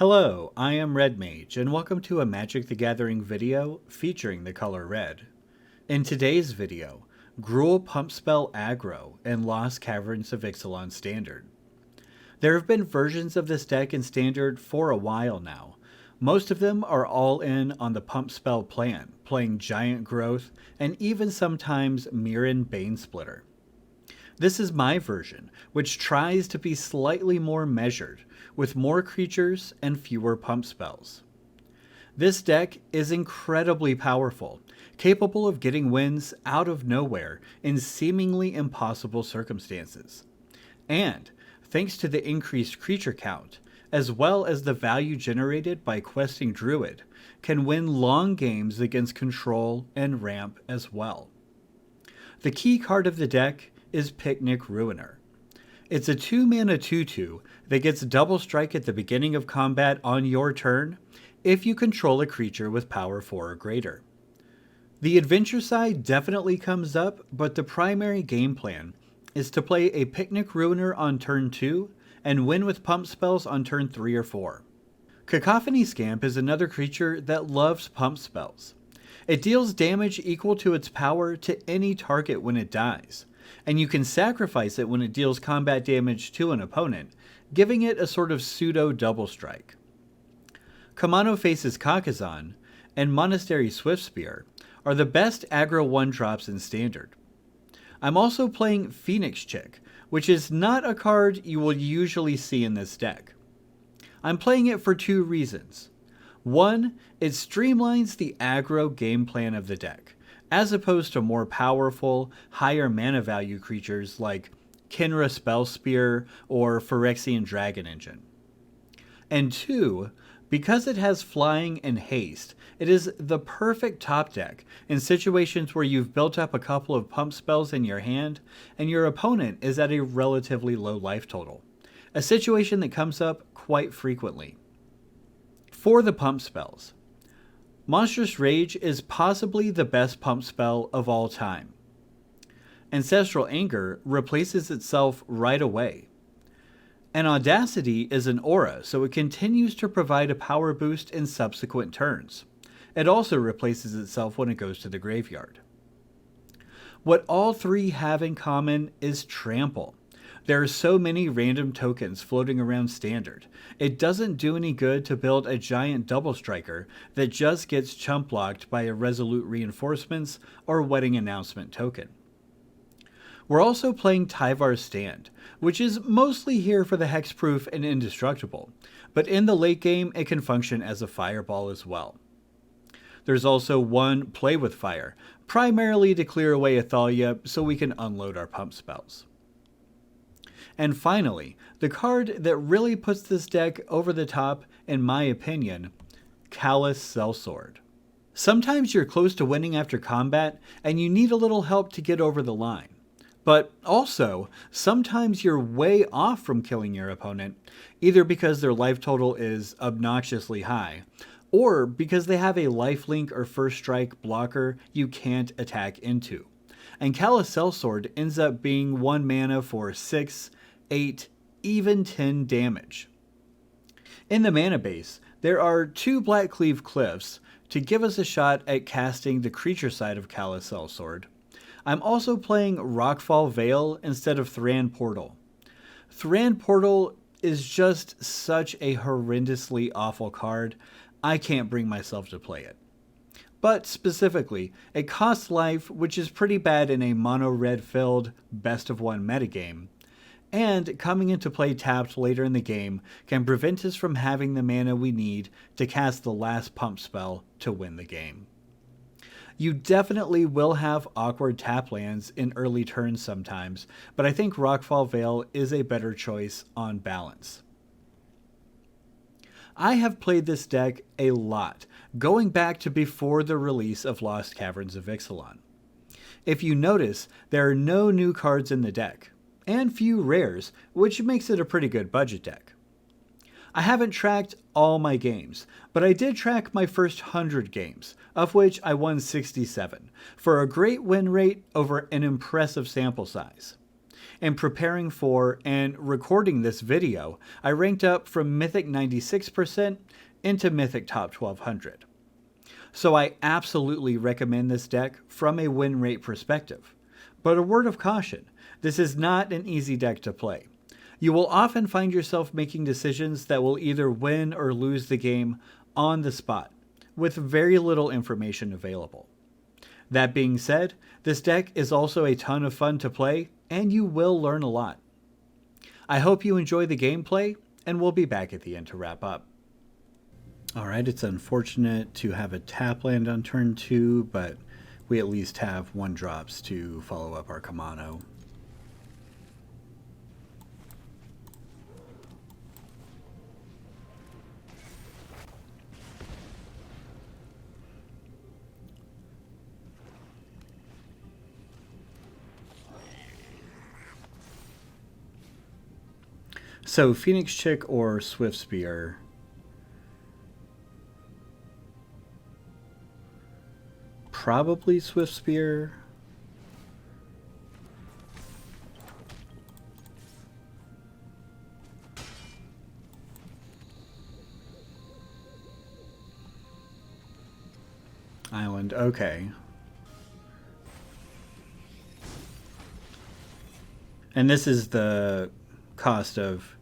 Hello, I am Red Mage, and welcome to a Magic the Gathering video featuring the color red. In today's video, Gruul Pump Spell Aggro and Lost Caverns of Ixalan Standard. There have been versions of this deck in Standard for a while now. Most of them are all in on the Pump Spell plan, playing Giant Growth and even sometimes Mirran Banesplitter. This is my version, which tries to be slightly more measured, with more creatures and fewer pump spells. This deck is incredibly powerful, capable of getting wins out of nowhere in seemingly impossible circumstances. And, thanks to the increased creature count, as well as the value generated by Questing Druid, can win long games against control and ramp as well. The key card of the deck is Picnic Ruiner. It's a 2-mana 2/2 that gets double strike at the beginning of combat on your turn if you control a creature with power 4 or greater. The adventure side definitely comes up, but the primary game plan is to play a Picnic Ruiner on turn 2 and win with pump spells on turn 3 or 4. Cacophony Scamp is another creature that loves pump spells. It deals damage equal to its power to any target when it dies, and you can sacrifice it when it deals combat damage to an opponent, giving it a sort of pseudo double strike. Kumano faces Kakkazan and Monastery Swiftspear are the best aggro 1-drops in Standard. I'm also playing Phoenix Chick, which is not a card you will usually see in this deck. I'm playing it for 2 reasons. One, it streamlines the aggro game plan of the deck, as opposed to more powerful, higher mana value creatures like Khenra Spellspear or Phyrexian Dragon Engine. And 2, because it has flying and haste, it is the perfect top deck in situations where you've built up a couple of pump spells in your hand and your opponent is at a relatively low life total, a situation that comes up quite frequently. For the pump spells, Monstrous Rage is possibly the best pump spell of all time. Ancestral Anger replaces itself right away. And Audacity is an aura, so it continues to provide a power boost in subsequent turns. It also replaces itself when it goes to the graveyard. What all 3 have in common is Trample. There are so many random tokens floating around Standard. It doesn't do any good to build a giant double striker that just gets chump blocked by a Resolute Reinforcements or Wedding Announcement token. We're also playing Tyvar's Stand, which is mostly here for the hexproof and indestructible, but in the late game it can function as a fireball as well. There's also one Play with Fire, primarily to clear away Athalia so we can unload our pump spells. And finally, the card that really puts this deck over the top, in my opinion, Callous Sell-Sword. Sometimes you're close to winning after combat, and you need a little help to get over the line. But also, sometimes you're way off from killing your opponent, either because their life total is obnoxiously high, or because they have a lifelink or first strike blocker you can't attack into. And Callous Sell-Sword ends up being 1 mana for 6, 8, even 10 damage. In the mana base, there are 2 Blackcleave Cliffs to give us a shot at casting the creature side of Callous Sell-Sword. I'm also playing Rockfall Vale instead of Thran Portal. Thran Portal is just such a horrendously awful card, I can't bring myself to play it. But specifically, it costs life, which is pretty bad in a mono-red filled best of 1 metagame, and coming into play tapped later in the game can prevent us from having the mana we need to cast the last pump spell to win the game. You definitely will have awkward tap lands in early turns sometimes, but I think Rockfall Vale is a better choice on balance. I have played this deck a lot, going back to before the release of Lost Caverns of Ixalan. If you notice, there are no new cards in the deck, and few rares, which makes it a pretty good budget deck. I haven't tracked all my games, but I did track my first 100 games, of which I won 67, for a great win rate over an impressive sample size. In preparing for and recording this video, I ranked up from Mythic 96% into Mythic Top 1200. So I absolutely recommend this deck from a win rate perspective. But a word of caution, this is not an easy deck to play. You will often find yourself making decisions that will either win or lose the game on the spot, with very little information available. That being said, this deck is also a ton of fun to play, and you will learn a lot. I hope you enjoy the gameplay, and we'll be back at the end to wrap up. Alright, it's unfortunate to have a tap land on turn 2, but we at least have 1-drops to follow up our Kumano. So, Phoenix Chick or Swiftspear? Probably Swiftspear. Island, okay. And this is the cost of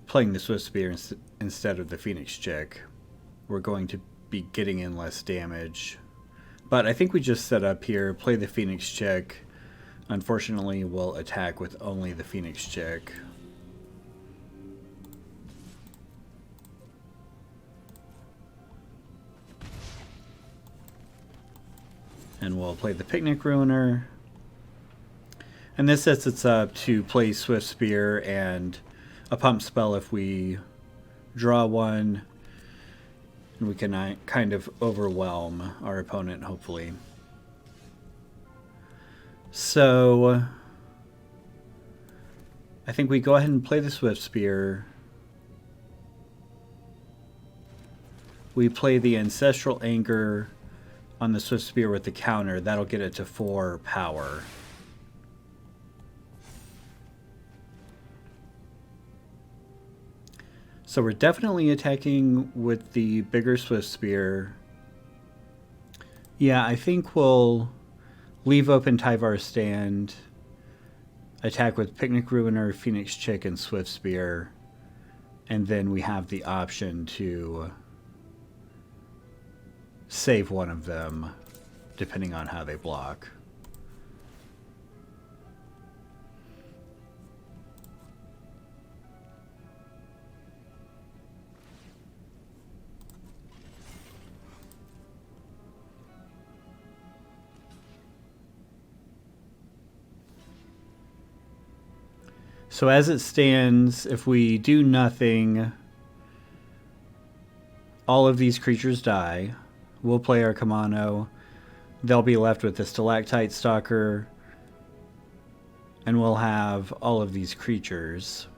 playing the Swiftspear instead of the Phoenix Chick. We're going to be getting in less damage. But I think we just set up here, play the Phoenix Chick. Unfortunately, we'll attack with only the Phoenix Chick. And we'll play the Picnic Ruiner. And this sets us up to play Swiftspear and a pump spell if we draw one. And we can kind of overwhelm our opponent, hopefully. So I think we go ahead and play the Swiftspear. We play the Ancestral Anger on the Swiftspear with the counter. That'll get it to 4 power. So we're definitely attacking with the bigger Swiftspear. Yeah, I think we'll leave open Tyvar stand, attack with Picnic Ruiner, Phoenix Chick, and Swiftspear, and then we have the option to save one of them, depending on how they block. So as it stands, if we do nothing, all of these creatures die. We'll play our Kumano. They'll be left with the Stalactite Stalker. And we'll have all of these creatures.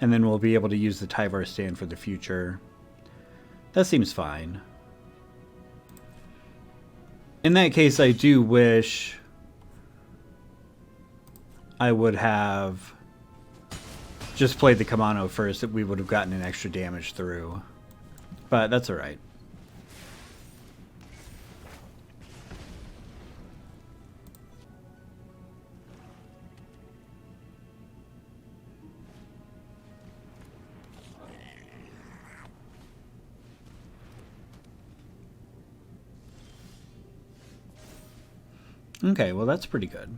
And then we'll be able to use the Tyvar stand for the future. That seems fine. In that case, I do wish I would have just played the Kumano first, that we would have gotten an extra damage through. But that's alright. Okay, well that's pretty good.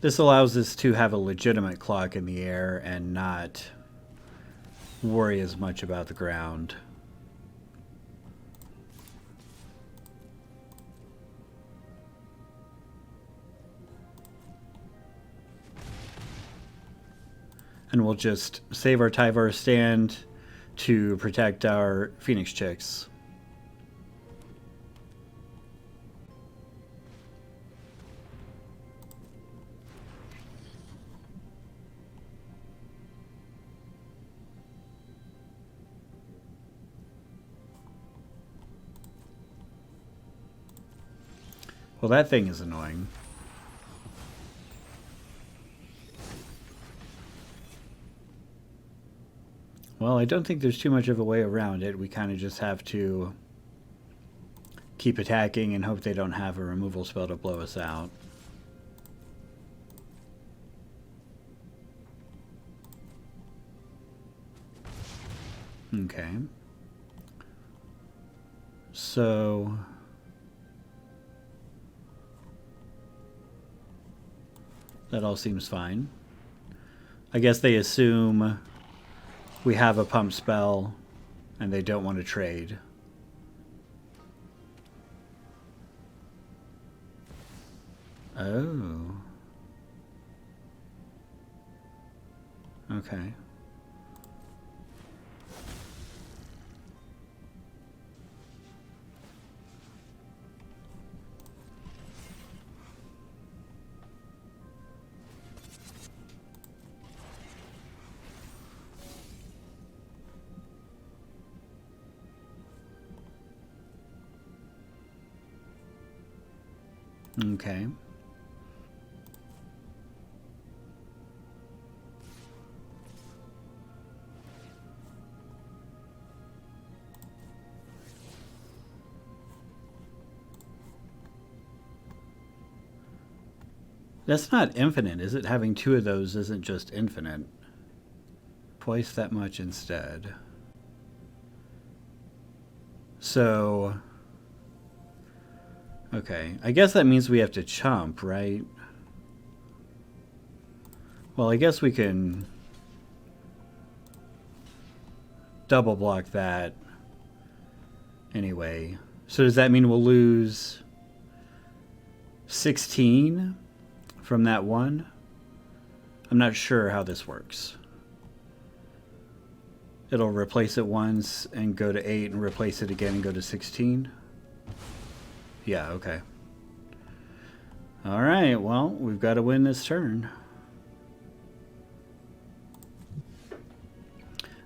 This allows us to have a legitimate clock in the air and not worry as much about the ground. And we'll just save our Tyvar stand to protect our Phoenix Chicks. Well, that thing is annoying. Well, I don't think there's too much of a way around it. We kind of just have to keep attacking and hope they don't have a removal spell to blow us out. Okay. So that all seems fine. I guess they assume we have a pump spell and they don't want to trade. Oh. Okay. Okay. That's not infinite, is it? Having two of those isn't just infinite. Twice that much instead. So, okay. I guess that means we have to chump, right? Well, I guess we can double block that anyway. So does that mean we'll lose 16 from that one? I'm not sure how this works. It'll replace it once and go to 8 and replace it again and go to 16. Yeah, okay. All right, well, we've got to win this turn.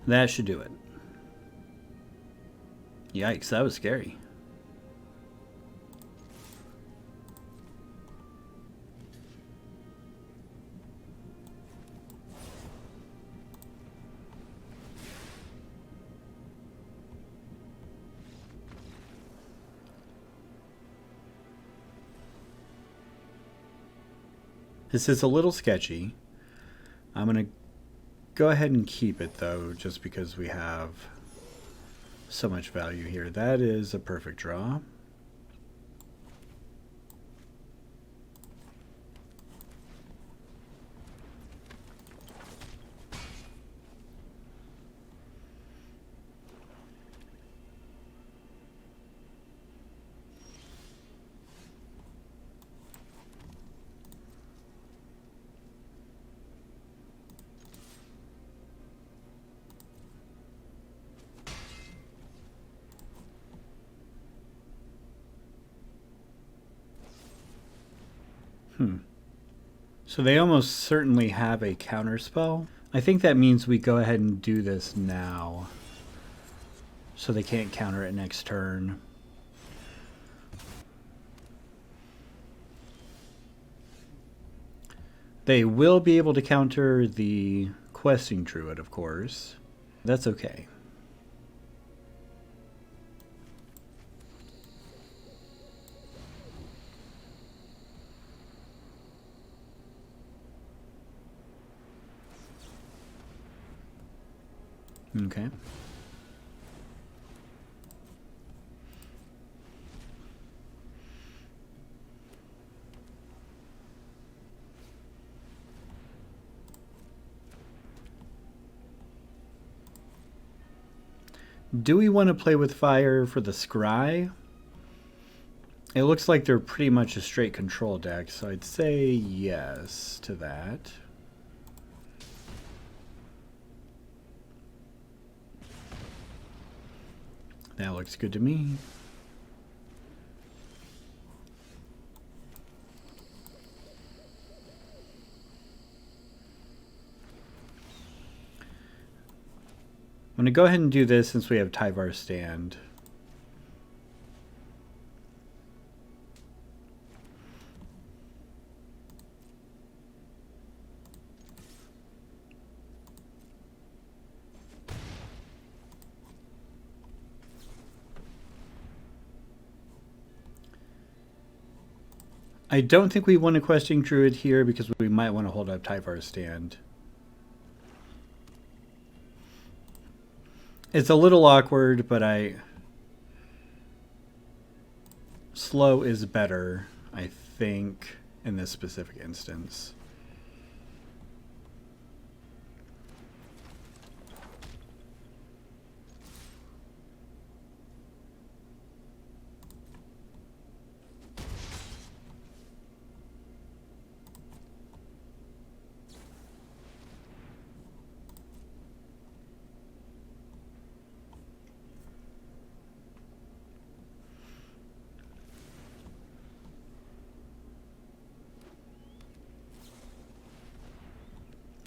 That should do it. Yikes, that was scary. This is a little sketchy. I'm going to go ahead and keep it, though, just because we have so much value here. That is a perfect draw. So they almost certainly have a counter spell. I think that means we go ahead and do this now, so they can't counter it next turn. They will be able to counter the Questing Druid, of course. That's okay. Okay. Do we want to play with fire for the Scry? It looks like they're pretty much a straight control deck, so I'd say yes to that. That looks good to me. I'm going to go ahead and do this since we have Tyvar stand. I don't think we want a Questing Druid here because we might want to hold up Tyvar's stand. It's a little awkward, but slow is better, I think, in this specific instance.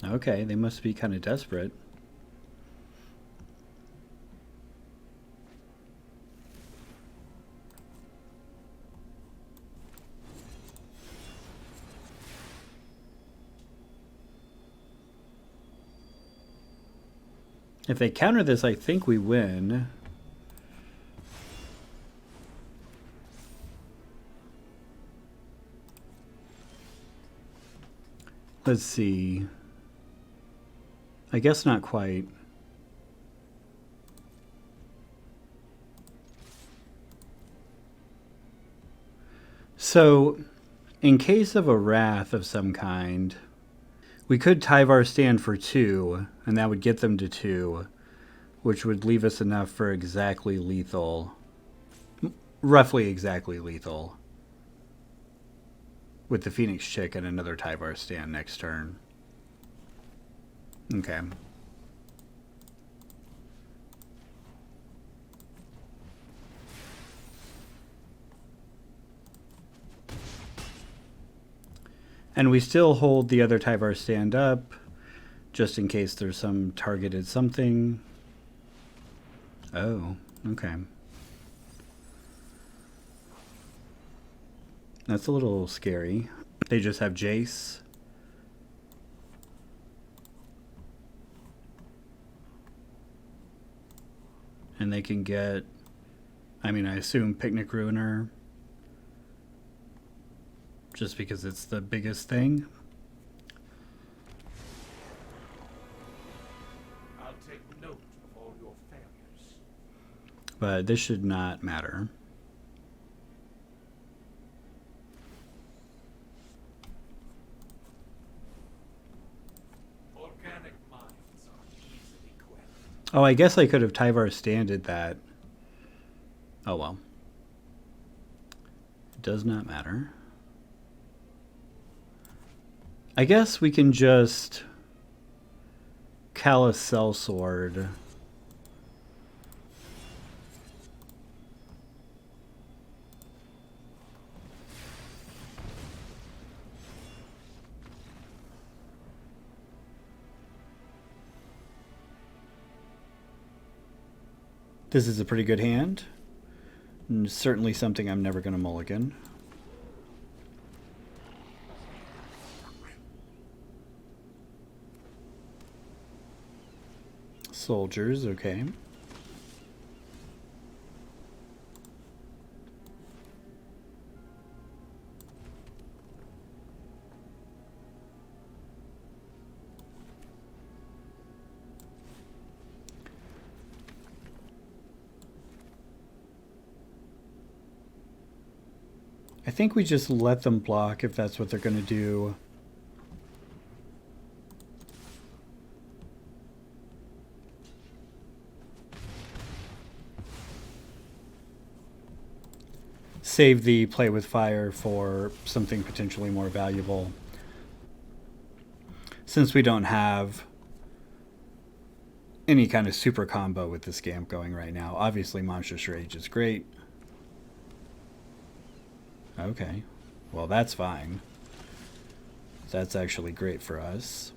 Okay, they must be kind of desperate. If they counter this, I think we win. Let's see. I guess not quite. So, in case of a wrath of some kind, we could Tyvar stand for 2, and that would get them to 2, which would leave us enough for exactly lethal. Roughly exactly lethal. With the Phoenix Chick and another Tyvar stand next turn. Okay. And we still hold the other Tyvar stand up, just in case there's some targeted something. Oh, okay. That's a little scary. They just have Jace. And they can get, I mean, I assume Picnic Ruiner, just because it's the biggest thing. I'll take note of all your failures. But this should not matter. Organic minds are easily quelled. Oh, I guess I could have Tyvar standed that. Oh well. It does not matter. I guess we can just Callous Sell-Sword. This is a pretty good hand. And certainly something I'm never going to mulligan. Soldiers, okay. I think we just let them block if that's what they're going to do. Save the play with fire for something potentially more valuable. Since we don't have any kind of super combo with the Scamp going right now. Obviously Monstrous Rage is great. Okay, well that's fine. That's actually great for us.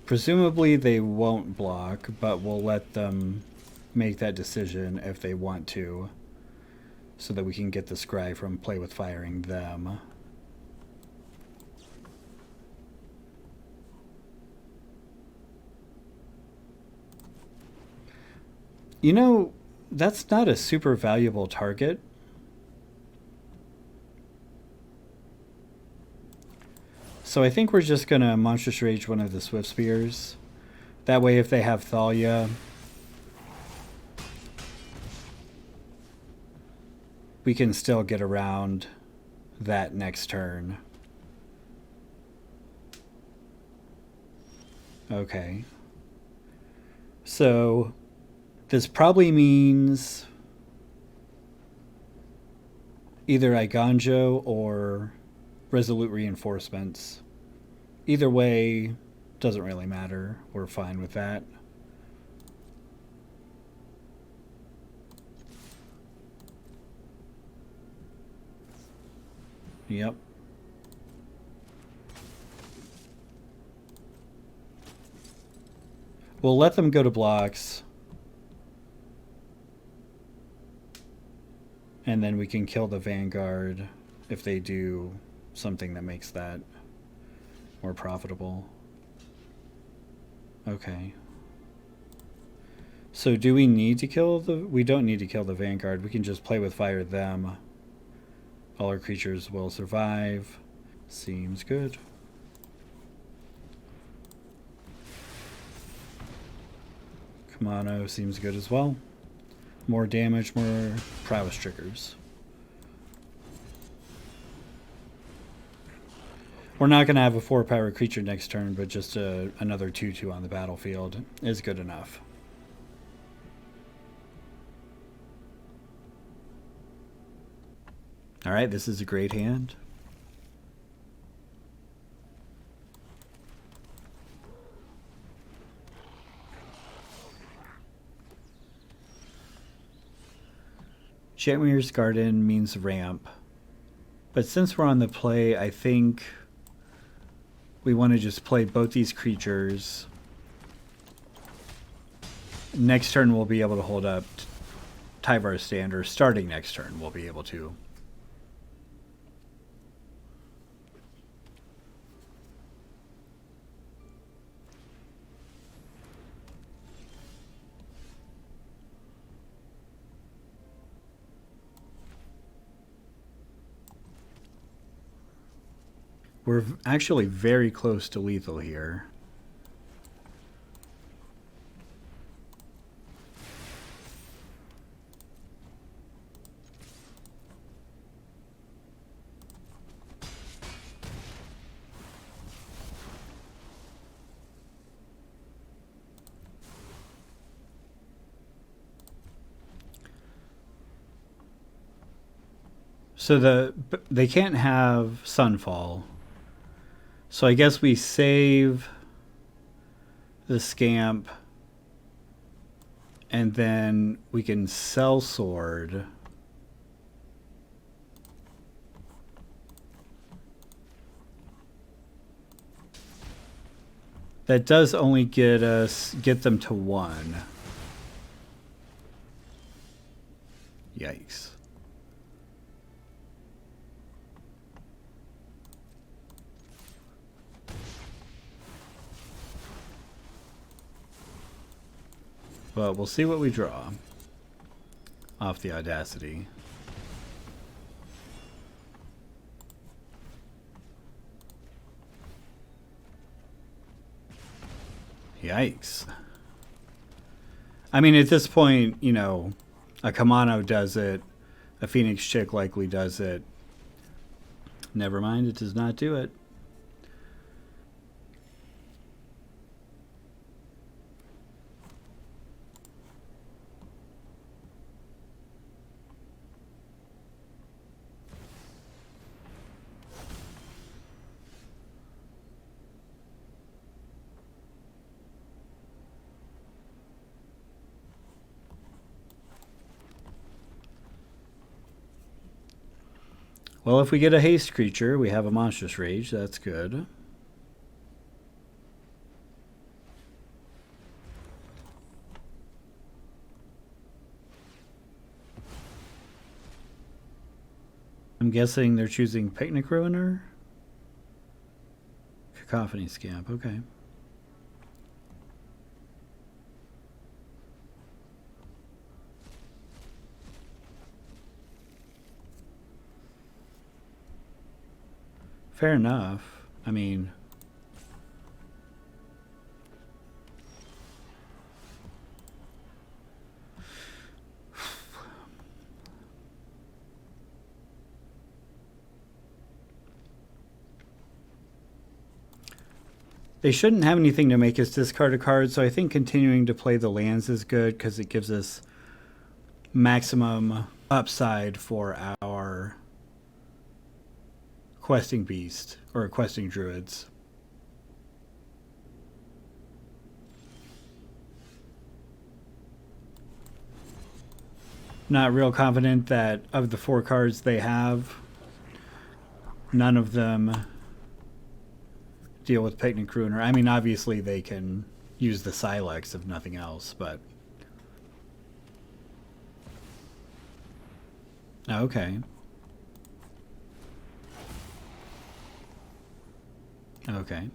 Presumably they won't block, but we'll let them make that decision if they want to, so that we can get the scry from play with firing them. You know, that's not a super valuable target. So I think we're just going to Monstrous Rage one of the Swiftspears. That way if they have Thalia, we can still get around that next turn. Okay. So this probably means either Iganjo or Resolute Reinforcements. Either way, doesn't really matter. We're fine with that. Yep. We'll let them go to blocks. And then we can kill the Vanguard if they do something that makes that more profitable. Okay. So do we need to kill the... We don't need to kill the Vanguard. We can just play with fire them. All our creatures will survive. Seems good. Kumano seems good as well. More damage, more prowess triggers. We're not going to have a 4-power creature next turn, but just another 2/2 on the battlefield is good enough. Alright, this is a great hand. Jetmir's Garden means ramp. But since we're on the play, I think we want to just play both these creatures. Next turn we'll be able to hold up Tyvar Standard. Starting next turn we'll be able to. We're actually very close to lethal here. So they can't have Sunfall. So I guess we save the Scamp and then we can Sell-Sword. That does only get them to 1. Yikes. But we'll see what we draw off the Audacity. Yikes. I mean, at this point, you know, a Kumano does it. A Phoenix Chick likely does it. Never mind, it does not do it. Well, if we get a haste creature, we have a Monstrous Rage. That's good. I'm guessing they're choosing Picnic Ruiner? Cacophony Scamp, okay. Fair enough. I mean... They shouldn't have anything to make us discard a card, so I think continuing to play the lands is good because it gives us maximum upside for our questing beast or questing druids. Not real confident that of the 4 cards they have, none of them deal with Picnic Ruiner. I mean, obviously they can use the Silex if nothing else, but... Okay. Okay.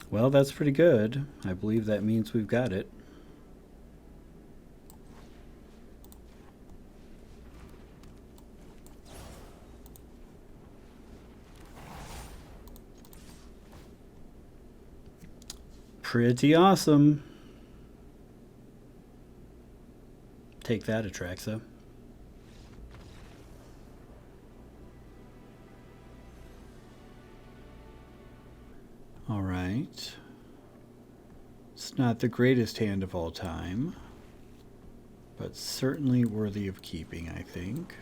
Well, that's pretty good. I believe that means we've got it. Pretty awesome. Take that, Atraxa. All right. It's not the greatest hand of all time, but certainly worthy of keeping, I think.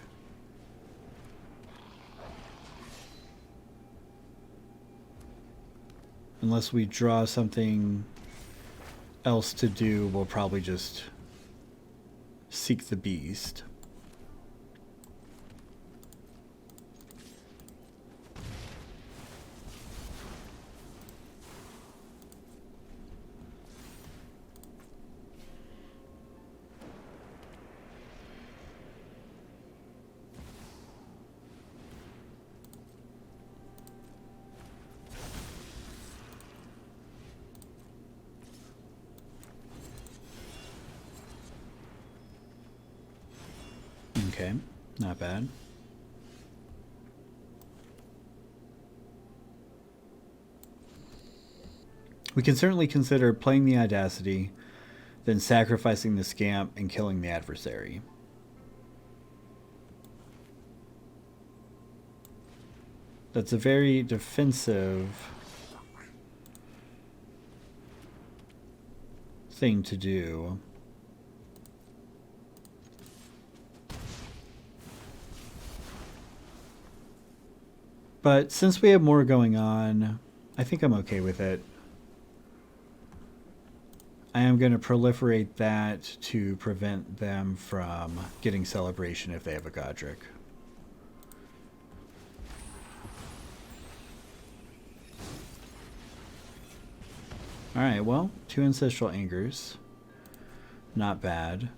Unless we draw something else to do, we'll probably just seek the beast. Okay, not bad. We can certainly consider playing the Audacity, then sacrificing the Scamp and killing the adversary. That's a very defensive thing to do. But since we have more going on, I think I'm okay with it. I am going to proliferate that to prevent them from getting Celebration if they have a Godric. Alright, well, 2 Ancestral Angers. Not bad.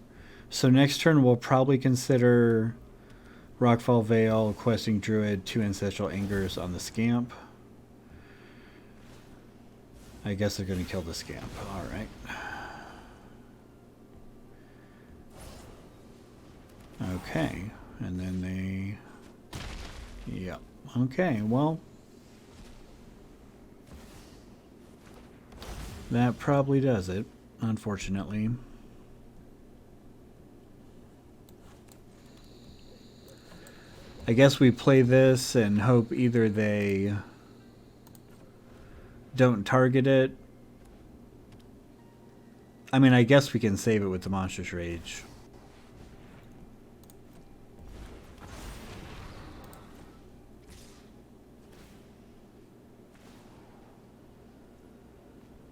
So next turn we'll probably consider Rockfall Vale, Questing Druid, 2 Ancestral Angers on the Scamp. I guess they're going to kill the Scamp. Alright. Okay. And then they... Yep. Okay, well... That probably does it, unfortunately. I guess we play this and hope either they don't target it. I mean, I guess we can save it with the Monstrous Rage.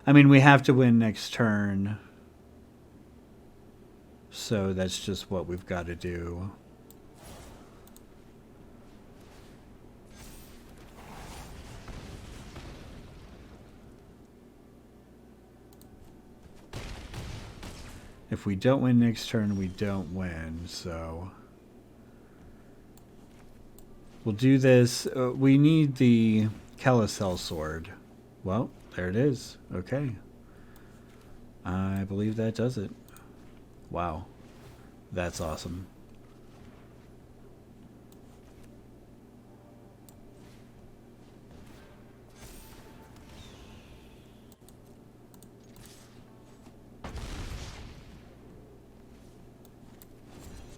I mean, we have to win next turn. So that's just what we've got to do. If we don't win next turn, we don't win, so we'll do this. We need the Callous Sell-Sword. Well, there it is. Okay. I believe that does it. Wow. That's awesome.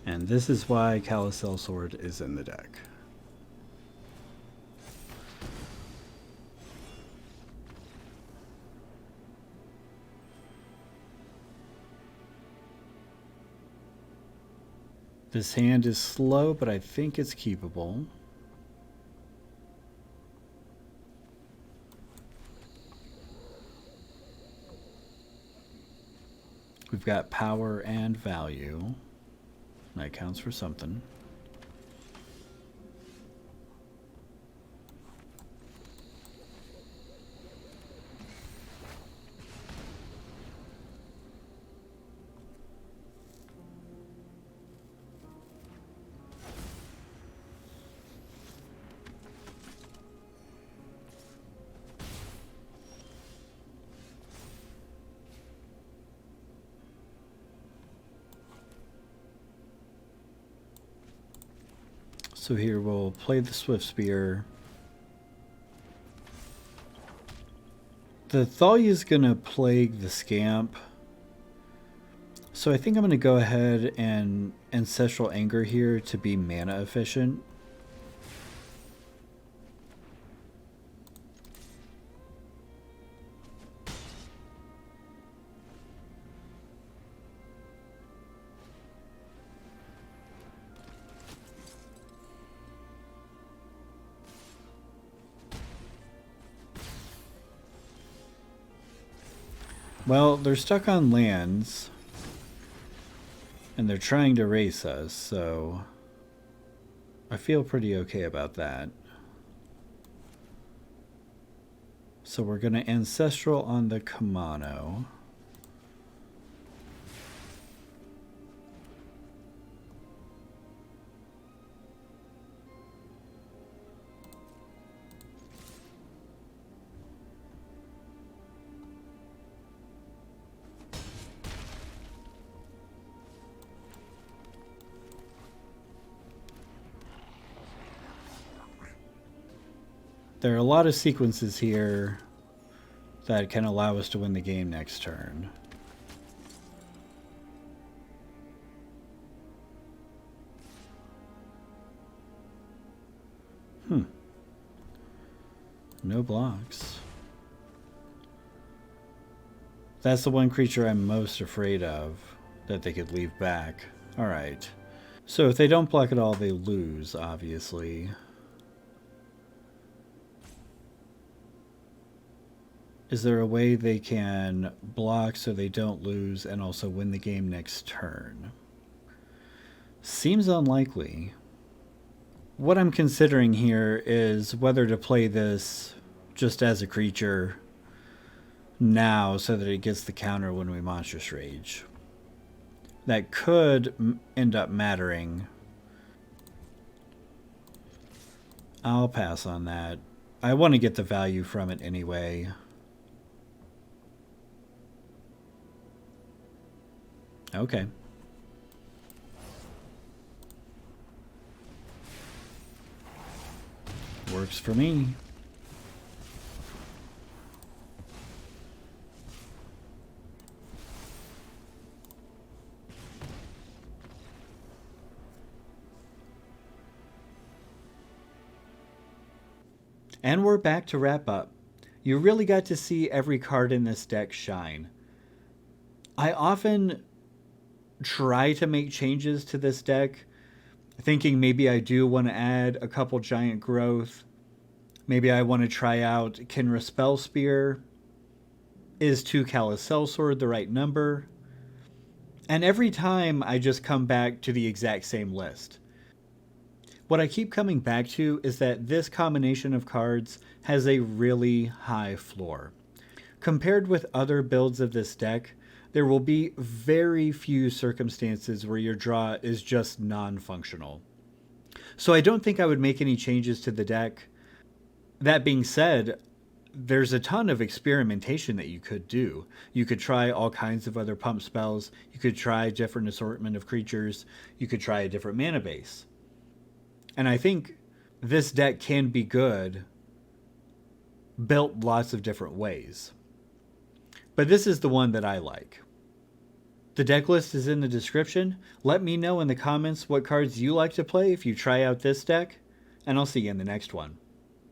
And this is why Callous Sell-Sword is in the deck. This hand is slow, but I think it's keepable. We've got power and value. That counts for something. So here we'll play the Swiftspear. The Thalia is going to plague the Scamp. So I think I'm going to go ahead and Ancestral Anger here to be mana efficient. Well, they're stuck on lands, and they're trying to race us, so I feel pretty okay about that. So we're going to Ancestral on the Kumano. There are a lot of sequences here that can allow us to win the game next turn. No blocks. That's the one creature I'm most afraid of that they could leave back. Alright. So if they don't block at all, they lose, obviously. Is there a way they can block so they don't lose and also win the game next turn? Seems unlikely. What I'm considering here is whether to play this just as a creature now so that it gets the counter when we Monstrous Rage. That could end up mattering. I'll pass on that. I want to get the value from it anyway. Okay. Works for me. And we're back to wrap up. You really got to see every card in this deck shine. I often try to make changes to this deck, thinking maybe I do want to add a couple giant growth. Maybe I want to try out Kinra Spellspear. Is 2 Callous Sell-Sword the right number? And every time I just come back to the exact same list. What I keep coming back to is that this combination of cards has a really high floor. Compared with other builds of this deck, There will be very few circumstances where your draw is just non-functional. So I don't think I would make any changes to the deck. That being said, there's a ton of experimentation that you could do. You could try all kinds of other pump spells. You could try a different assortment of creatures. You could try a different mana base. And I think this deck can be good, built lots of different ways. But this is the one that I like. The deck list is in the description. Let me know in the comments what cards you like to play if you try out this deck, and I'll see you in the next one.